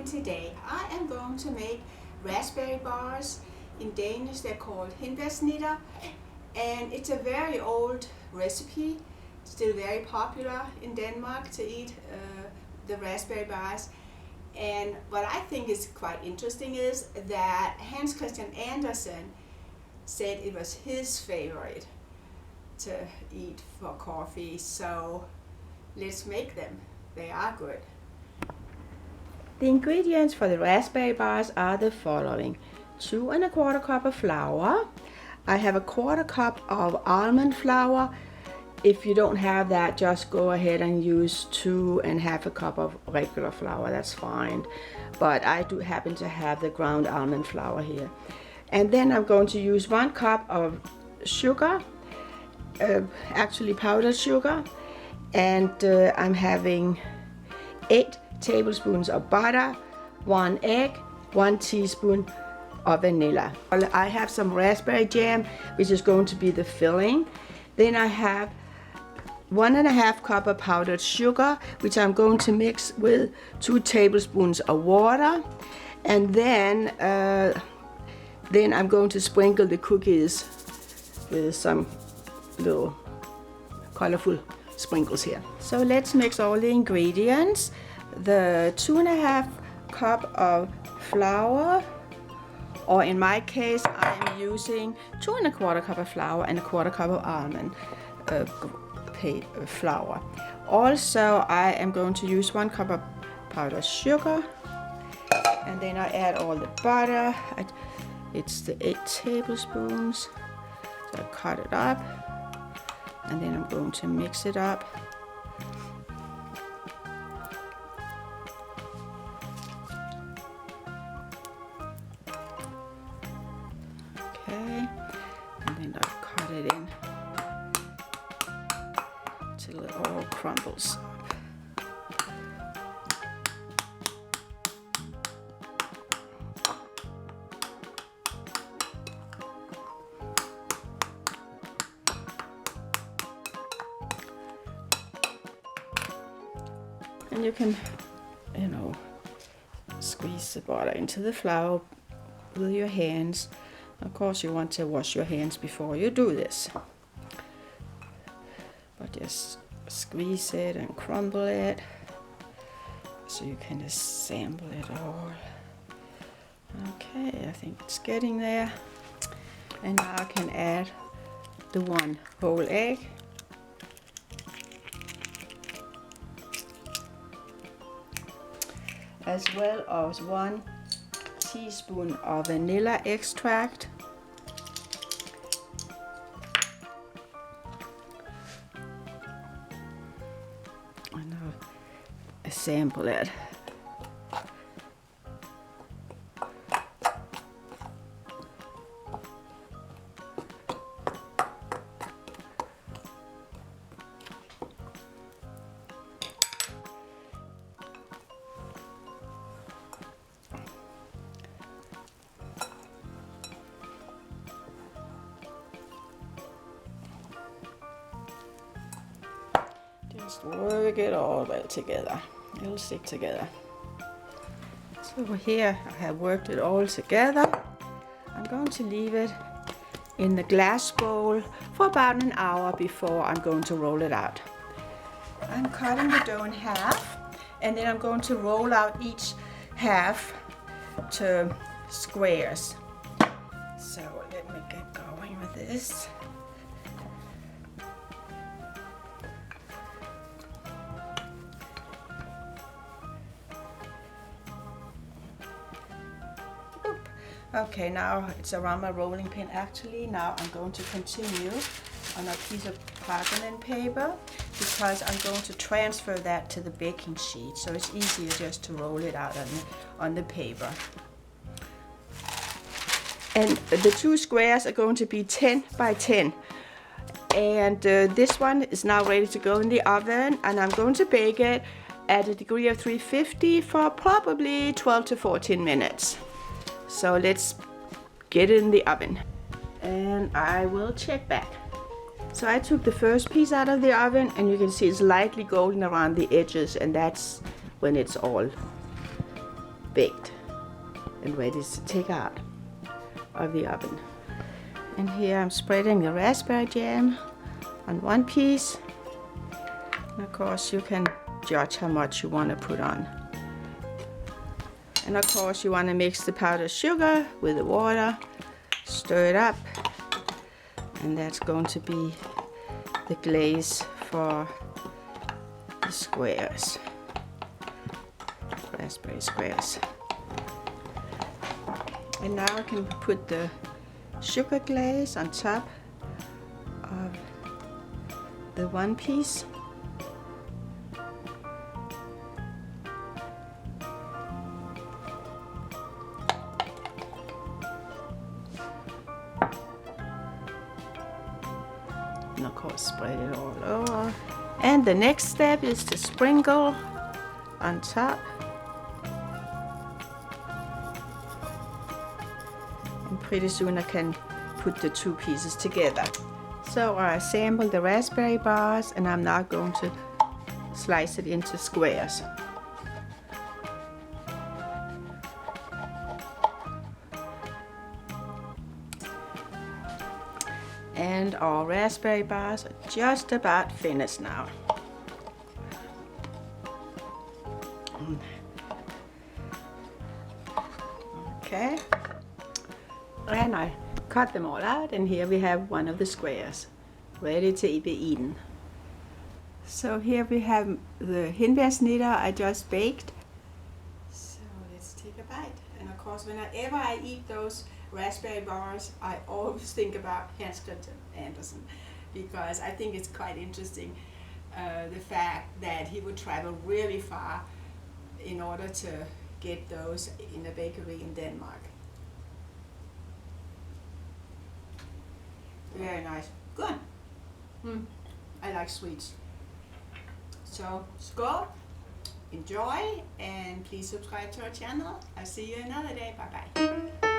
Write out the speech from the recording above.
and today I am going to make raspberry bars. In Danish they're called Hindbærsnitter, and it's a very old recipe, still very popular in Denmark to eat the raspberry bars. And what I think is quite interesting is that Hans Christian Andersen said it was his favorite to eat for coffee, so let's make them. They are good. The ingredients for the raspberry bars are the following: 2 1/4 cup of flour. I have 1/4 cup of almond flour. If you don't have that, just go ahead and use 2 1/2 cup of regular flour, that's fine. But I do happen to have the ground almond flour here. And then I'm going to use 1 cup of sugar, actually powdered sugar. And I'm having 8 tablespoons of butter, 1 egg, 1 teaspoon of vanilla. I have some raspberry jam, which is going to be the filling. Then I have 1 1/2 cup of powdered sugar, which I'm going to mix with 2 tablespoons of water. And then I'm going to sprinkle the cookies with some little colorful sprinkles here. So let's mix all the ingredients. The 2 1/2 cup of flour, or in my case I'm using 2 1/4 cup of flour and 1/4 cup of almond flour. Also I am going to use 1 cup of powdered sugar, and then I add all the butter. It's the 8 tablespoons. So I cut it up, and then I'm going to mix it up. Okay, and then I cut it in till it all crumbles up. And you can, squeeze the butter into the flour with your hands. Of course you want to wash your hands before you do this. But just squeeze it and crumble it so you can assemble it all. Okay, I think it's getting there. And now I can add the 1 whole egg. As well as 1 teaspoon of vanilla extract. And I'll assemble it. Just work it all well together. It'll stick together. So here I have worked it all together. I'm going to leave it in the glass bowl for about an hour before I'm going to roll it out. I'm cutting the dough in half, and then I'm going to roll out each half to squares. So let me get going with this. Okay, now it's around my rolling pin. Actually, now I'm going to continue on a piece of parchment paper, because I'm going to transfer that to the baking sheet, so it's easier just to roll it out on the paper. And the 2 squares are going to be 10 by 10. And this one is now ready to go in the oven, and I'm going to bake it at a degree of 350 for probably 12 to 14 minutes. So let's get it in the oven, and I will check back. So I took the first piece out of the oven, and you can see it's lightly golden around the edges, and that's when it's all baked and ready to take out of the oven. And here I'm spreading the raspberry jam on one piece. And of course you can judge how much you want to put on. And of course you want to mix the powdered sugar with the water, stir it up, and that's going to be the glaze for the squares, raspberry squares. And now I can put the sugar glaze on top of the one piece. And of course spread it all over. And the next step is to sprinkle on top. And pretty soon I can put the two pieces together. So I assembled the raspberry bars and I'm now going to slice it into squares. And our raspberry bars are just about finished now. Okay, and I cut them all out, and here we have one of the squares ready to be eaten. So here we have the Hindbærsnitter I just baked. So let's take a bite. And of course, whenever I eat those raspberry bars, I always think about Hans Christian Andersen, because I think it's quite interesting the fact that he would travel really far in order to get those in a bakery in Denmark. Very nice. Good. I like sweets. So, skål, enjoy, and please subscribe to our channel. I'll see you another day. Bye bye.